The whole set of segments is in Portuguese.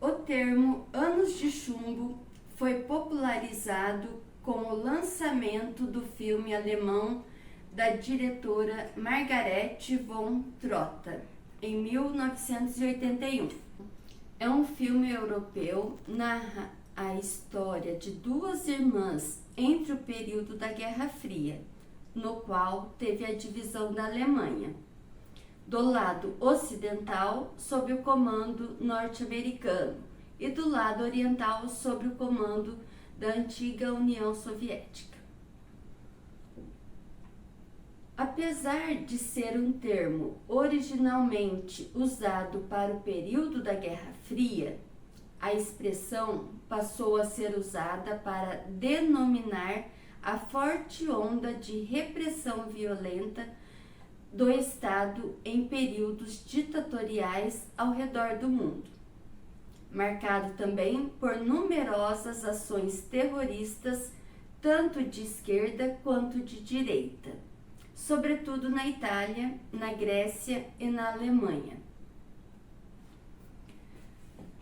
O termo Anos de Chumbo foi popularizado com o lançamento do filme alemão da diretora Margaret von Trotta, em 1981. É um filme europeu, narra a história de duas irmãs entre o período da Guerra Fria, no qual teve a divisão da Alemanha, do lado ocidental sob o comando norte-americano e do lado oriental sob o comando da antiga União Soviética. Apesar de ser um termo originalmente usado para o período da Guerra Fria, a expressão passou a ser usada para denominar a forte onda de repressão violenta do Estado em períodos ditatoriais ao redor do mundo, marcado também por numerosas ações terroristas, tanto de esquerda quanto de direita, sobretudo na Itália, na Grécia e na Alemanha.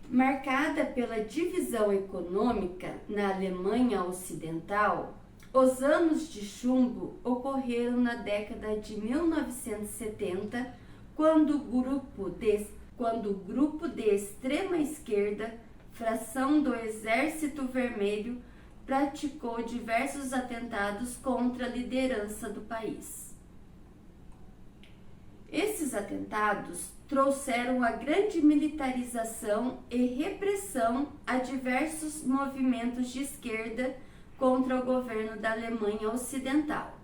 Marcada pela divisão econômica na Alemanha Ocidental, os anos de chumbo ocorreram na década de 1970, quando o grupo de extrema esquerda, fração do Exército Vermelho, praticou diversos atentados contra a liderança do país. Esses atentados trouxeram a grande militarização e repressão a diversos movimentos de esquerda contra o governo da Alemanha Ocidental.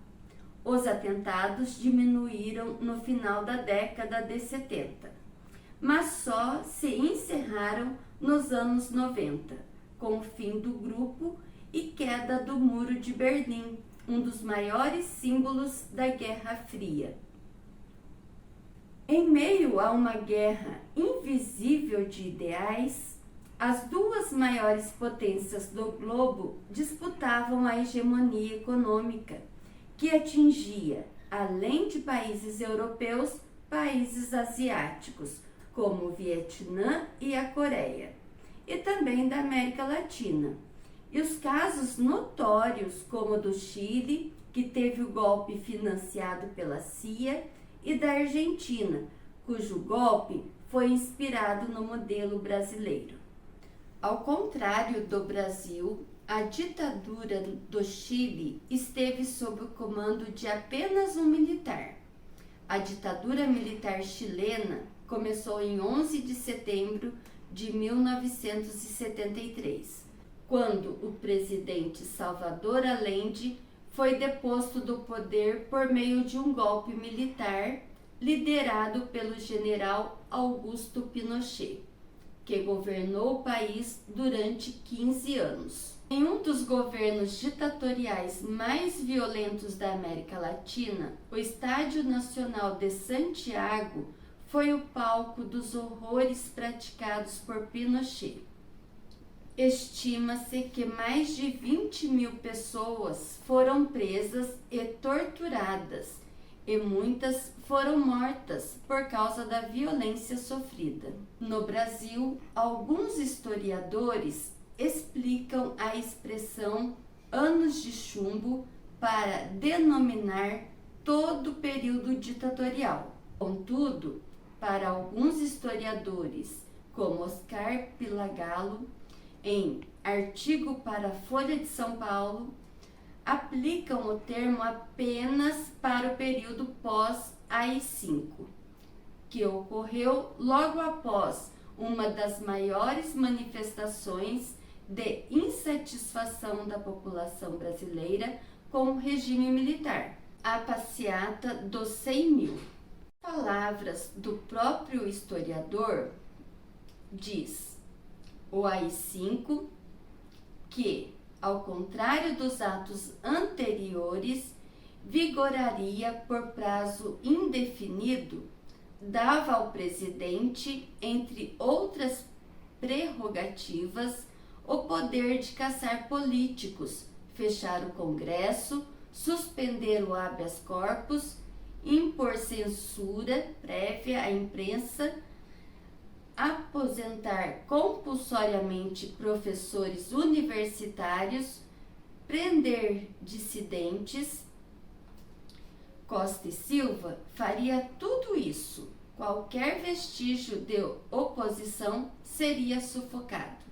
Os atentados diminuíram no final da década de 70, mas só se encerraram nos anos 90, com o fim do grupo e queda do Muro de Berlim, um dos maiores símbolos da Guerra Fria. Em meio a uma guerra invisível de ideais, as duas maiores potências do globo disputavam a hegemonia econômica, que atingia, além de países europeus, países asiáticos, como o Vietnã e a Coreia, e também da América Latina. E os casos notórios, como o do Chile, que teve o golpe financiado pela CIA, e da Argentina, cujo golpe foi inspirado no modelo brasileiro. Ao contrário do Brasil, a ditadura do Chile esteve sob o comando de apenas um militar. A ditadura militar chilena começou em 11 de setembro de 1973, quando o presidente Salvador Allende foi deposto do poder por meio de um golpe militar liderado pelo general Augusto Pinochet, que governou o país durante 15 anos. Em um dos governos ditatoriais mais violentos da América Latina, o Estádio Nacional de Santiago foi o palco dos horrores praticados por Pinochet. Estima-se que mais de 20 mil pessoas foram presas e torturadas, e muitas foram mortas por causa da violência sofrida. No Brasil, alguns historiadores explicam a expressão anos de chumbo para denominar todo o período ditatorial. Contudo, para alguns historiadores, como Oscar Pilagallo, em artigo para a Folha de São Paulo, aplicam o termo apenas para o período pós-AI-5, que ocorreu logo após uma das maiores manifestações de insatisfação da população brasileira com o regime militar, a passeata dos 100 mil. Palavras do próprio historiador diz: o AI-5, que, ao contrário dos atos anteriores, vigoraria por prazo indefinido, dava ao presidente, entre outras prerrogativas, o poder de caçar políticos, fechar o Congresso, suspender o habeas corpus, impor censura prévia à imprensa, aposentar compulsoriamente professores universitários, prender dissidentes. Costa e Silva faria tudo isso. Qualquer vestígio de oposição seria sufocado.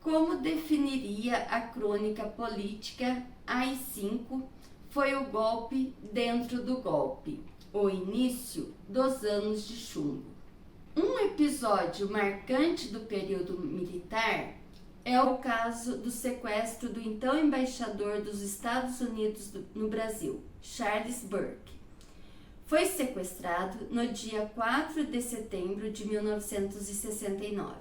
Como definiria a crônica política AI-5, foi o golpe dentro do golpe, o início dos anos de chumbo. Um episódio marcante do período militar é o caso do sequestro do então embaixador dos Estados Unidos no Brasil, Charles Burke. Foi sequestrado no dia 4 de setembro de 1969,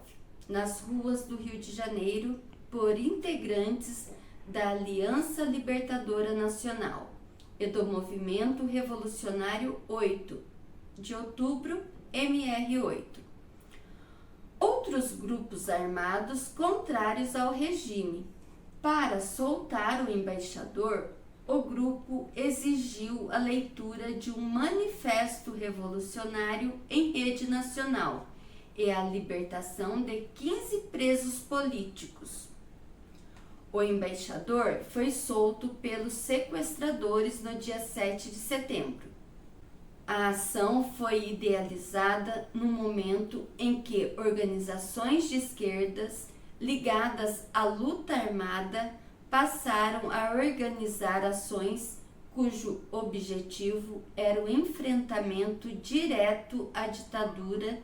nas ruas do Rio de Janeiro, por integrantes da Aliança Libertadora Nacional e do Movimento Revolucionário 8 de Outubro, MR8. Outros grupos armados contrários ao regime. Para soltar o embaixador, o grupo exigiu a leitura de um manifesto revolucionário em rede nacional e a libertação de 15 presos políticos. O embaixador foi solto pelos sequestradores no dia 7 de setembro. A ação foi idealizada no momento em que organizações de esquerdas ligadas à luta armada passaram a organizar ações cujo objetivo era o enfrentamento direto à ditadura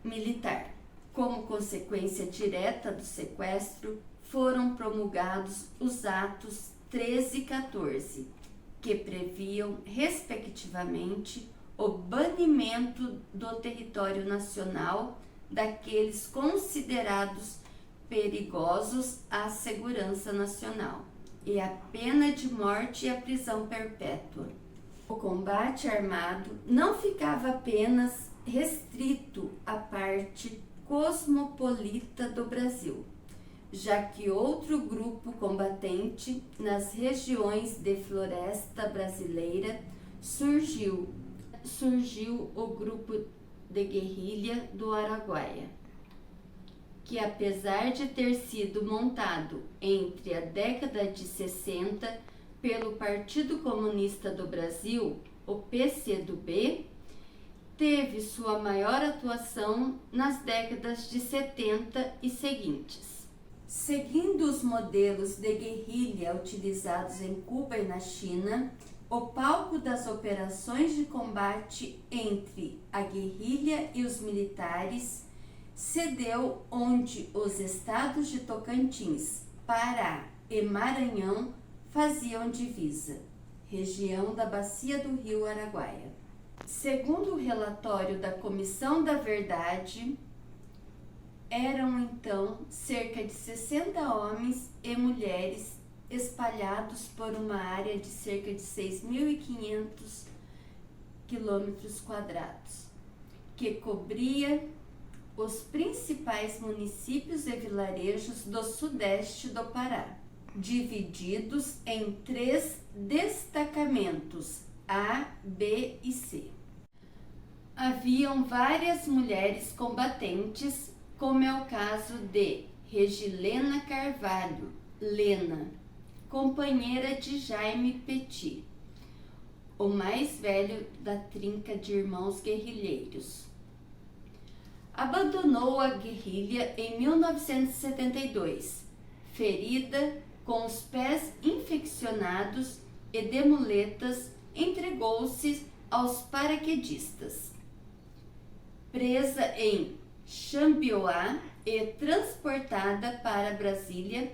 militar. Como consequência direta do sequestro, foram promulgados os atos 13 e 14, que previam, respectivamente, o banimento do território nacional daqueles considerados perigosos à segurança nacional, e a pena de morte e a prisão perpétua. O combate armado não ficava apenas restrito à parte cosmopolita do Brasil, já que outro grupo combatente nas regiões de floresta brasileira surgiu o grupo de guerrilha do Araguaia, que apesar de ter sido montado entre a década de 60 pelo Partido Comunista do Brasil, o PCdoB, teve sua maior atuação nas décadas de 70 e seguintes. Seguindo os modelos de guerrilha utilizados em Cuba e na China, o palco das operações de combate entre a guerrilha e os militares cedeu onde os estados de Tocantins, Pará e Maranhão faziam divisa, região da bacia do rio Araguaia. Segundo o relatório da Comissão da Verdade, eram então cerca de 60 homens e mulheres espalhados por uma área de cerca de 6.500 km², que cobria os principais municípios e vilarejos do sudeste do Pará, divididos em 3 destacamentos, A, B e C. Haviam várias mulheres combatentes, como é o caso de Regilena Carvalho, Lena, companheira de Jaime Petit, o mais velho da trinca de irmãos guerrilheiros. Abandonou a guerrilha em 1972, ferida, com os pés infeccionados e de muletas, entregou-se aos paraquedistas. Presa em Xambioá e transportada para Brasília,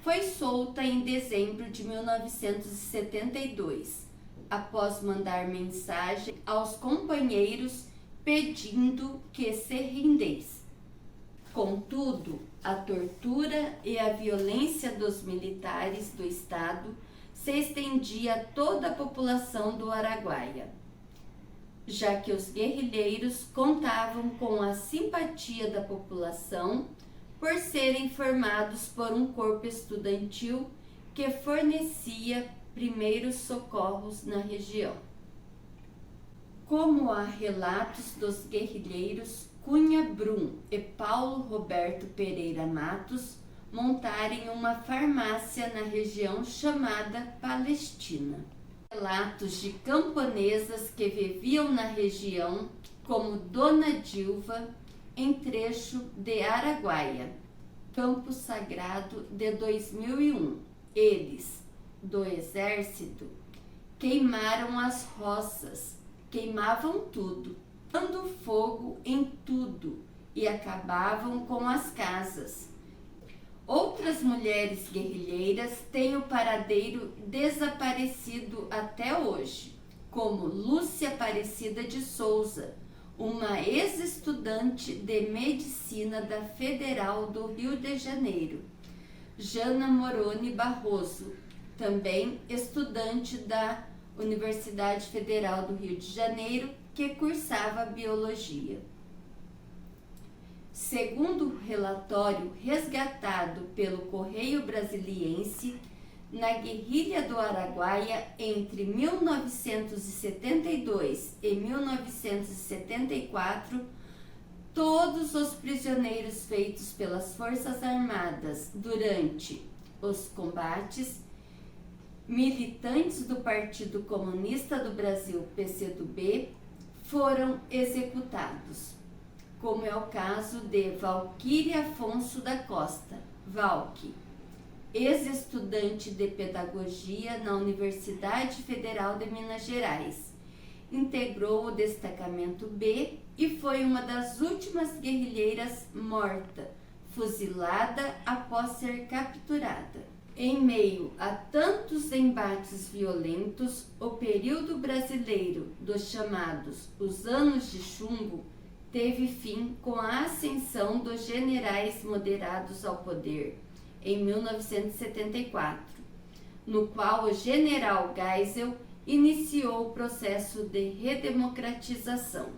foi solta em dezembro de 1972, após mandar mensagem aos companheiros pedindo que se rendesse. Contudo, a tortura e a violência dos militares do Estado se estendia a toda a população do Araguaia, já que os guerrilheiros contavam com a simpatia da população por serem formados por um corpo estudantil que fornecia primeiros socorros na região. Como há relatos dos guerrilheiros Cunha Brum e Paulo Roberto Pereira Matos montarem uma farmácia na região chamada Palestina. Relatos de camponesas que viviam na região, como Dona Dilva, em trecho de Araguaia, Campo Sagrado de 2001. Eles, do exército, queimaram as roças, queimavam tudo, dando fogo em tudo e acabavam com as casas. Outras mulheres guerrilheiras têm o paradeiro desaparecido até hoje, como Lúcia Aparecida de Souza, uma ex-estudante de medicina da Federal do Rio de Janeiro, Jana Moroni Barroso, também estudante da Universidade Federal do Rio de Janeiro, que cursava biologia. Segundo o relatório resgatado pelo Correio Brasiliense, na guerrilha do Araguaia entre 1972 e 1974, todos os prisioneiros feitos pelas Forças Armadas durante os combates, militantes do Partido Comunista do Brasil, PCdoB, foram executados, como é o caso de Valquíria Afonso da Costa, Valque, ex-estudante de pedagogia na Universidade Federal de Minas Gerais. Integrou o destacamento B e foi uma das últimas guerrilheiras morta, fuzilada após ser capturada. Em meio a tantos embates violentos, o período brasileiro dos chamados os Anos de Chumbo teve fim com a ascensão dos generais moderados ao poder, em 1974, no qual o general Geisel iniciou o processo de redemocratização.